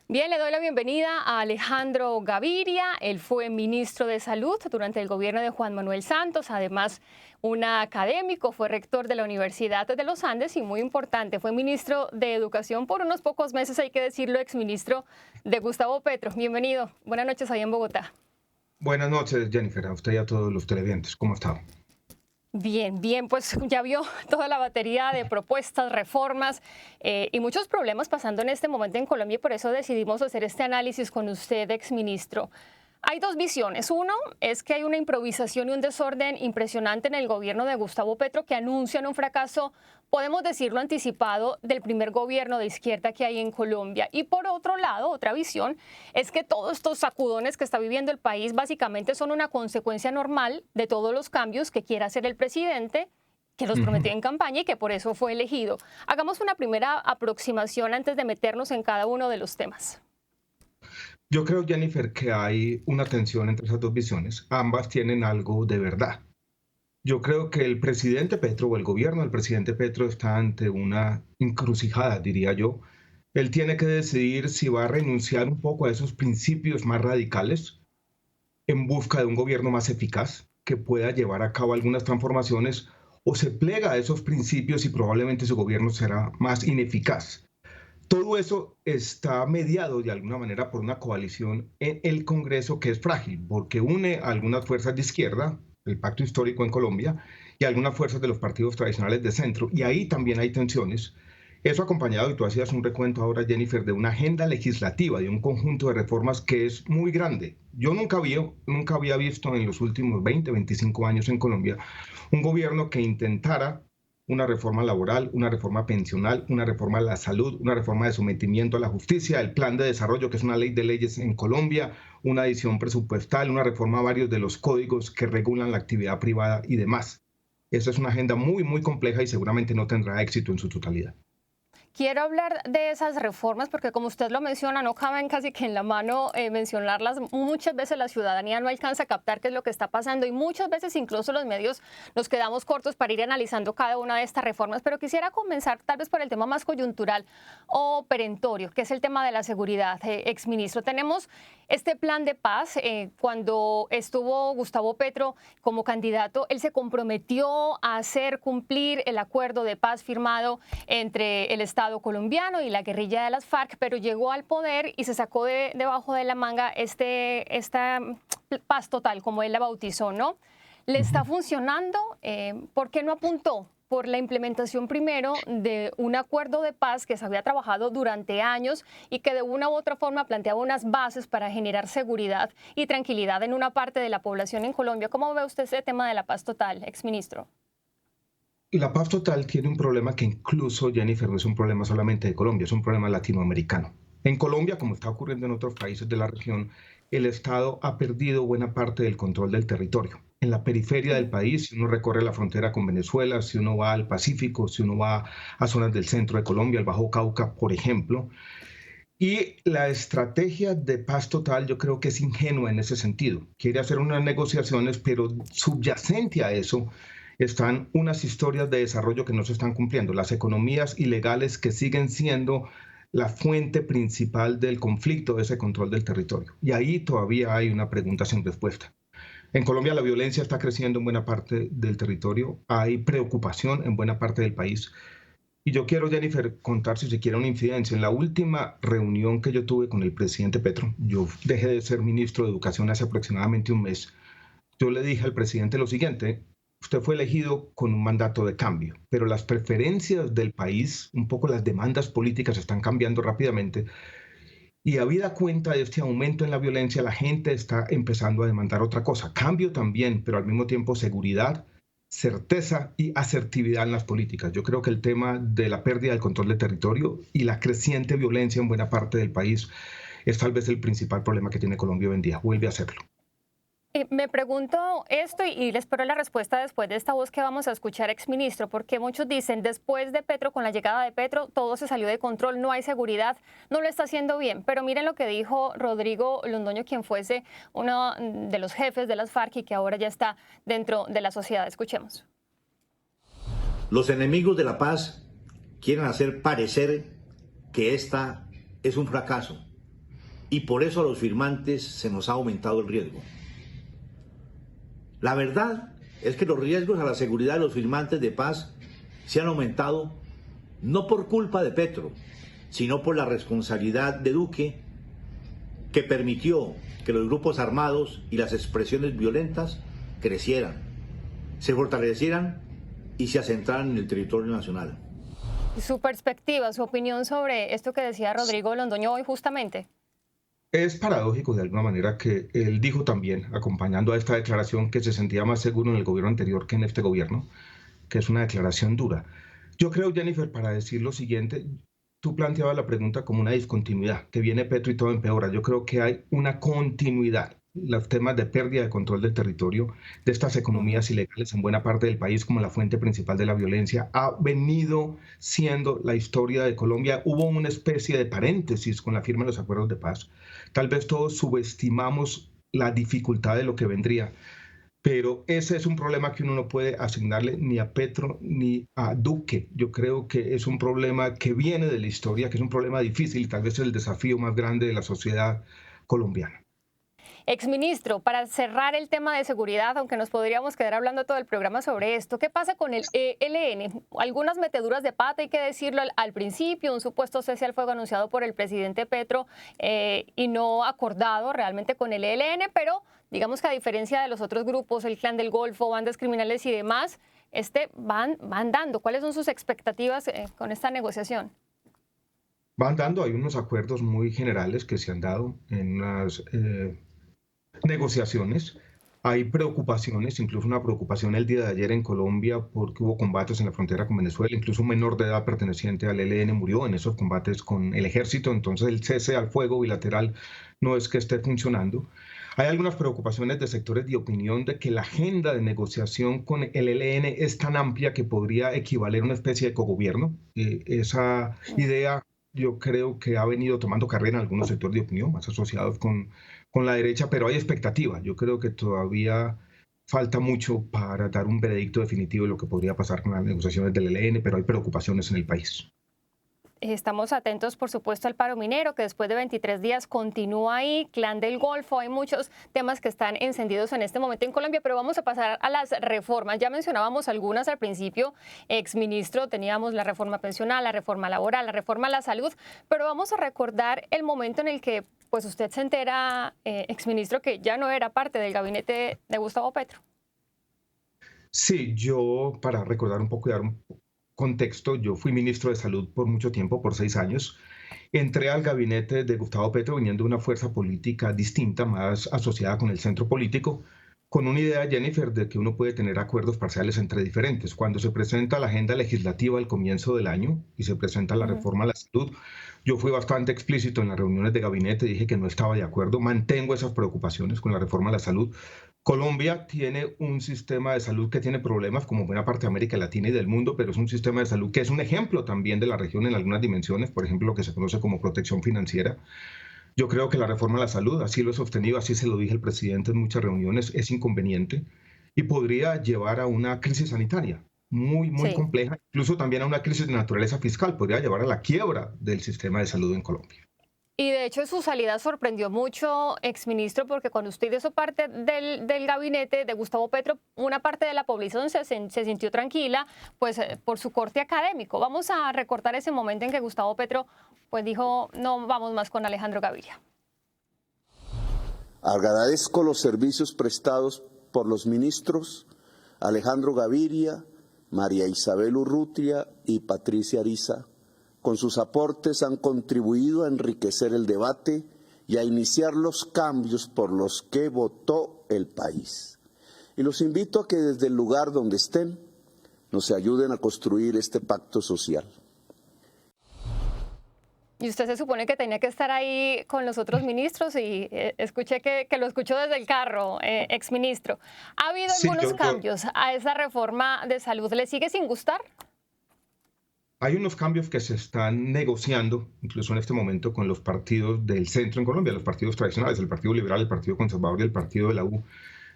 Bien, le doy la bienvenida a Alejandro Gaviria. Él fue ministro de Salud durante el gobierno de Juan Manuel Santos, además un académico, fue rector de la Universidad de los Andes y muy importante, fue ministro de Educación por unos pocos meses, hay que decirlo, exministro de Gustavo Petro. Bienvenido. Buenas noches ahí en Bogotá. Buenas noches, Jennifer, a usted y a todos los televidentes. ¿Cómo está? Bien, bien, pues ya vio toda la batería de propuestas, reformas y muchos problemas pasando en este momento en Colombia y por eso decidimos hacer este análisis con usted, exministro. Hay dos visiones. Uno es que hay una improvisación y un desorden impresionante en el gobierno de Gustavo Petro que anuncian un fracaso, podemos decirlo anticipado, del primer gobierno de izquierda que hay en Colombia. Y por otro lado, otra visión es que todos estos sacudones que está viviendo el país básicamente son una consecuencia normal de todos los cambios que quiere hacer el presidente, que los prometió en campaña y que por eso fue elegido. Hagamos una primera aproximación antes de meternos en cada uno de los temas. Yo creo, Jennifer, que hay una tensión entre esas dos visiones. Ambas tienen algo de verdad. Yo creo que el presidente Petro o el gobierno del presidente Petro está ante una encrucijada, diría yo. Él tiene que decidir si va a renunciar un poco a esos principios más radicales en busca de un gobierno más eficaz que pueda llevar a cabo algunas transformaciones o se plega a esos principios y probablemente su gobierno será más ineficaz. Todo eso está mediado de alguna manera por una coalición en el Congreso que es frágil, porque une a algunas fuerzas de izquierda, el pacto histórico en Colombia, y algunas fuerzas de los partidos tradicionales de centro, y ahí también hay tensiones. Eso acompañado, y tú hacías un recuento ahora, Jennifer, de una agenda legislativa, de un conjunto de reformas que es muy grande. Yo nunca había visto en los últimos 20, 25 años en Colombia un gobierno que intentara una reforma laboral, una reforma pensional, una reforma de la salud, una reforma de sometimiento a la justicia, el plan de desarrollo, que es una ley de leyes en Colombia, una adición presupuestal, una reforma a varios de los códigos que regulan la actividad privada y demás. Esa es una agenda muy, muy compleja y seguramente no tendrá éxito en su totalidad. Quiero hablar de esas reformas porque como usted lo menciona, no caben casi que en la mano mencionarlas. Muchas veces la ciudadanía no alcanza a captar qué es lo que está pasando y muchas veces incluso los medios nos quedamos cortos para ir analizando cada una de estas reformas. Pero quisiera comenzar tal vez por el tema más coyuntural o perentorio, que es el tema de la seguridad, exministro. Tenemos este plan de paz. Cuando estuvo Gustavo Petro como candidato, él se comprometió a hacer cumplir el acuerdo de paz firmado entre el Estado colombiano y la guerrilla de las FARC, pero llegó al poder y se sacó debajo de la manga esta paz total, como él la bautizó, ¿no? ¿Le está funcionando? ¿Por qué no apuntó por la implementación primero de un acuerdo de paz que se había trabajado durante años y que de una u otra forma planteaba unas bases para generar seguridad y tranquilidad en una parte de la población en Colombia? ¿Cómo ve usted ese tema de la paz total, exministro? La paz total tiene un problema que incluso, Jennifer, no es un problema solamente de Colombia, es un problema latinoamericano. En Colombia, como está ocurriendo en otros países de la región, el Estado ha perdido buena parte del control del territorio. En la periferia del país, si uno recorre la frontera con Venezuela, si uno va al Pacífico, si uno va a zonas del centro de Colombia, el Bajo Cauca, por ejemplo. Y la estrategia de paz total yo creo que es ingenua en ese sentido. Quiere hacer unas negociaciones, pero subyacente a eso están unas historias de desarrollo que no se están cumpliendo, las economías ilegales que siguen siendo la fuente principal del conflicto, de ese control del territorio. Y ahí todavía hay una pregunta sin respuesta. En Colombia la violencia está creciendo en buena parte del territorio, hay preocupación en buena parte del país. Y yo quiero, Jennifer, contar si se quiere una incidencia. En la última reunión que yo tuve con el presidente Petro, yo dejé de ser ministro de Educación hace aproximadamente un mes, yo le dije al presidente lo siguiente: usted fue elegido con un mandato de cambio, pero las preferencias del país, un poco las demandas políticas están cambiando rápidamente y habida cuenta de este aumento en la violencia, la gente está empezando a demandar otra cosa, cambio también, pero al mismo tiempo seguridad, certeza y asertividad en las políticas. Yo creo que el tema de la pérdida del control del territorio y la creciente violencia en buena parte del país es tal vez el principal problema que tiene Colombia hoy en día. Vuelve a serlo. Me pregunto esto y le espero la respuesta después de esta voz que vamos a escuchar, exministro, porque muchos dicen, después de Petro, con la llegada de Petro, todo se salió de control, no hay seguridad, no lo está haciendo bien. Pero miren lo que dijo Rodrigo Londoño, quien fuese uno de los jefes de las FARC y que ahora ya está dentro de la sociedad. Escuchemos. Los enemigos de la paz quieren hacer parecer que esta es un fracaso, y por eso a los firmantes se nos ha aumentado el riesgo. La verdad es que los riesgos a la seguridad de los firmantes de paz se han aumentado no por culpa de Petro, sino por la responsabilidad de Duque, que permitió que los grupos armados y las expresiones violentas crecieran, se fortalecieran y se asentaran en el territorio nacional. Su perspectiva, su opinión sobre esto que decía Rodrigo Londoño hoy justamente. Es paradójico de alguna manera que él dijo también, acompañando a esta declaración, que se sentía más seguro en el gobierno anterior que en este gobierno, que es una declaración dura. Yo creo, Jennifer, para decir lo siguiente, tú planteabas la pregunta como una discontinuidad, que viene Petro y todo empeora. Yo creo que hay una continuidad. Los temas de pérdida de control del territorio, de estas economías ilegales en buena parte del país como la fuente principal de la violencia, ha venido siendo la historia de Colombia. Hubo una especie de paréntesis con la firma de los acuerdos de paz. Tal vez todos subestimamos la dificultad de lo que vendría, pero ese es un problema que uno no puede asignarle ni a Petro ni a Duque. Yo creo que es un problema que viene de la historia, que es un problema difícil y tal vez el desafío más grande de la sociedad colombiana. Exministro, para cerrar el tema de seguridad, aunque nos podríamos quedar hablando todo el programa sobre esto, ¿qué pasa con el ELN? Algunas meteduras de pata, hay que decirlo al principio, un supuesto cese al fuego anunciado por el presidente Petro y no acordado realmente con el ELN, pero digamos que a diferencia de los otros grupos, el Clan del Golfo, bandas criminales y demás, van dando. ¿Cuáles son sus expectativas con esta negociación? Van dando, hay unos acuerdos muy generales que se han dado en unas negociaciones. Hay preocupaciones, incluso una preocupación el día de ayer en Colombia porque hubo combates en la frontera con Venezuela, incluso un menor de edad perteneciente al ELN murió en esos combates con el ejército, entonces el cese al fuego bilateral no es que esté funcionando. Hay algunas preocupaciones de sectores de opinión de que la agenda de negociación con el ELN es tan amplia que podría equivaler a una especie de cogobierno. Esa idea yo creo que ha venido tomando carrera en algunos sectores de opinión más asociados con la derecha, pero hay expectativa. Yo creo que todavía falta mucho para dar un veredicto definitivo de lo que podría pasar con las negociaciones del ELN, pero hay preocupaciones en el país. Estamos atentos, por supuesto, al paro minero, que después de 23 días continúa ahí, Clan del Golfo, hay muchos temas que están encendidos en este momento en Colombia, pero vamos a pasar a las reformas. Ya mencionábamos algunas al principio, exministro, teníamos la reforma pensional, la reforma laboral, la reforma a la salud, pero vamos a recordar el momento en el que pues usted se entera, exministro, que ya no era parte del gabinete de Gustavo Petro. Sí, yo, para recordar un poco y dar un contexto, yo fui ministro de Salud por mucho tiempo, por 6 años. Entré al gabinete de Gustavo Petro viniendo de una fuerza política distinta, más asociada con el centro político, con una idea, Jennifer, de que uno puede tener acuerdos parciales entre diferentes. Cuando se presenta la agenda legislativa al comienzo del año y se presenta la reforma a la salud, yo fui bastante explícito en las reuniones de gabinete, dije que no estaba de acuerdo, mantengo esas preocupaciones con la reforma a la salud. Colombia tiene un sistema de salud que tiene problemas como buena parte de América Latina y del mundo, pero es un sistema de salud que es un ejemplo también de la región en algunas dimensiones, por ejemplo, lo que se conoce como protección financiera. Yo creo que la reforma a la salud, así lo he sostenido, así se lo dije al presidente en muchas reuniones, es inconveniente y podría llevar a una crisis sanitaria muy compleja, incluso también a una crisis de naturaleza fiscal, podría llevar a la quiebra del sistema de salud en Colombia. Y de hecho su salida sorprendió mucho, exministro, porque cuando usted hizo parte del gabinete de Gustavo Petro, una parte de la población se sintió tranquila pues, por su corte académico. Vamos a recortar ese momento en que Gustavo Petro pues, dijo no vamos más con Alejandro Gaviria. Agradezco los servicios prestados por los ministros Alejandro Gaviria, María Isabel Urrutia y Patricia Ariza. Con sus aportes han contribuido a enriquecer el debate y a iniciar los cambios por los que votó el país. Y los invito a que desde el lugar donde estén nos ayuden a construir este pacto social. Y usted se supone que tenía que estar ahí con los otros ministros y escuché que lo escuchó desde el carro, exministro. ¿Ha habido algunos cambios a esa reforma de salud? ¿Le sigue sin gustar? Hay unos cambios que se están negociando, incluso en este momento, con los partidos del centro en Colombia, los partidos tradicionales, el Partido Liberal, el Partido Conservador y el Partido de la U.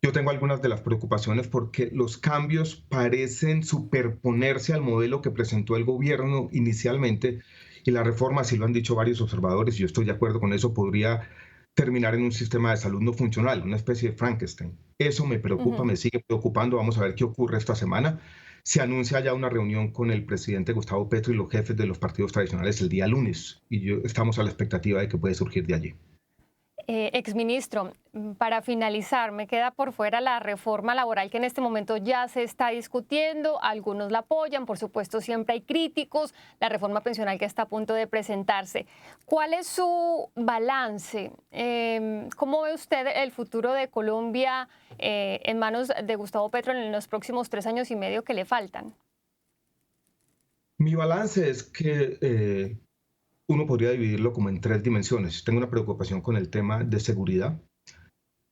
Yo tengo algunas de las preocupaciones porque los cambios parecen superponerse al modelo que presentó el gobierno inicialmente Y la reforma, así lo han dicho varios observadores, y yo estoy de acuerdo con eso, podría terminar en un sistema de salud no funcional, una especie de Frankenstein. Eso me preocupa, me sigue preocupando. Vamos a ver qué ocurre esta semana. Se anuncia ya una reunión con el presidente Gustavo Petro y los jefes de los partidos tradicionales el día lunes, y estamos a la expectativa de que puede surgir de allí. Exministro, para finalizar, me queda por fuera la reforma laboral que en este momento ya se está discutiendo. Algunos la apoyan, por supuesto, siempre hay críticos. La reforma pensional que está a punto de presentarse. ¿Cuál es su balance? ¿Cómo ve usted el futuro de Colombia en manos de Gustavo Petro en los próximos 3 años y medio que le faltan? Mi balance es que uno podría dividirlo como en 3 dimensiones. Tengo una preocupación con el tema de seguridad.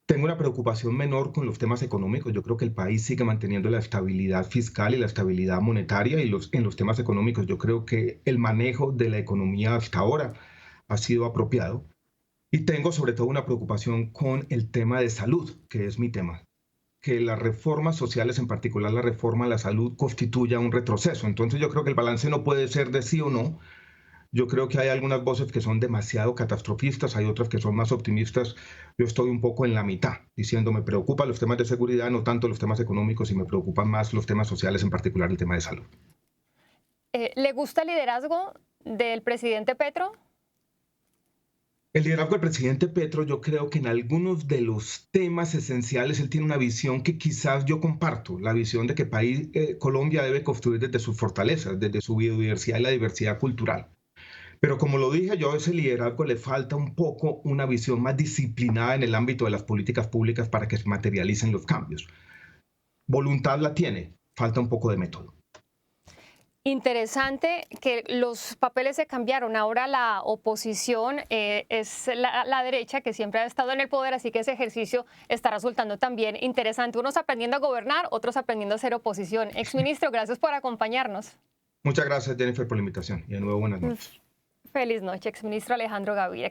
Tengo una preocupación menor con los temas económicos. Yo creo que el país sigue manteniendo la estabilidad fiscal y la estabilidad monetaria, y en los temas económicos yo creo que el manejo de la economía hasta ahora ha sido apropiado. Y tengo sobre todo una preocupación con el tema de salud, que es mi tema. Que las reformas sociales, en particular la reforma a la salud, constituya un retroceso. Entonces yo creo que el balance no puede ser de sí o no. Yo creo que hay algunas voces que son demasiado catastrofistas, hay otras que son más optimistas. Yo estoy un poco en la mitad, diciendo me preocupan los temas de seguridad, no tanto los temas económicos, y me preocupan más los temas sociales, en particular el tema de salud. ¿Le gusta el liderazgo del presidente Petro? El liderazgo del presidente Petro, yo creo que en algunos de los temas esenciales él tiene una visión que quizás yo comparto, la visión de que Colombia debe construir desde sus fortalezas, desde su biodiversidad y la diversidad cultural. Pero como lo dije yo, a ese liderazgo le falta un poco una visión más disciplinada en el ámbito de las políticas públicas para que se materialicen los cambios. Voluntad la tiene, falta un poco de método. Interesante que los papeles se cambiaron. Ahora la oposición es la derecha, que siempre ha estado en el poder, así que ese ejercicio está resultando también interesante. Unos aprendiendo a gobernar, otros aprendiendo a ser oposición. Exministro, gracias por acompañarnos. Muchas gracias, Jennifer, por la invitación, y de nuevo buenas noches. Feliz noche, exministro Alejandro Gaviria.